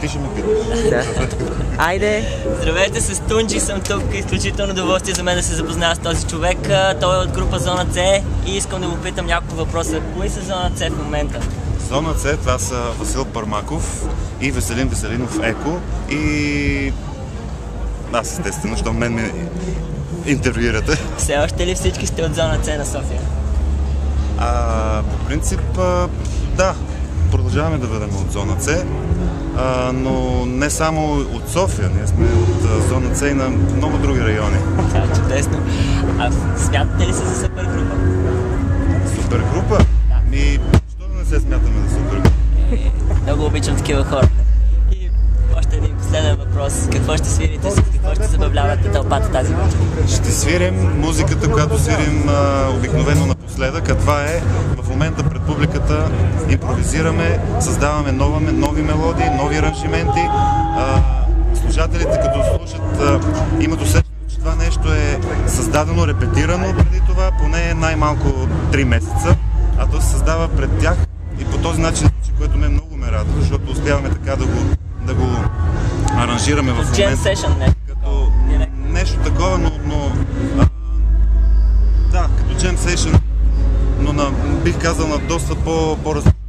Ти ще ме питаш. Да. Айде! Здравейте, с Тунджи съм тук. Изключително удоволствие за мен да се запозная с този човек. Той е от група Зона С и искам да му питам няколко въпроса. Кои са Зона С в момента? Зона С, това са Васил Пармаков и Веселин Веселинов Еко и аз естествено, защото мен ме интервюирате. Все още ли всички сте от Зона С на София? По принцип, да, продължаваме да бъдем от Зона С, но не само от София, ние сме от Зона С и на много други райони. Да, чудесно. Смятате ли се за супергрупа? Супергрупа? Защо да не се смятаме за супергрупа? Много обичам такива хора. И още един последен въпрос. Какво ще свирите, с какво ще забавлявате тълпата тази вечер? Ще свирим музиката, която свирим обикновено напоследък, а това е в момента пред публиката импровизираме, създаваме нови мелодии, нови аранжименти. Слушателите като слушат имат усещане, че това нещо е създадено, репетирано преди това, поне най-малко 3 месеца, а то се създава пред тях и по този начин, което много ме радва, защото успяваме така да го аранжираме в момента. Jam session, не? Като нещо такова, но да, като Jam Session, но бих казал на доста по-различно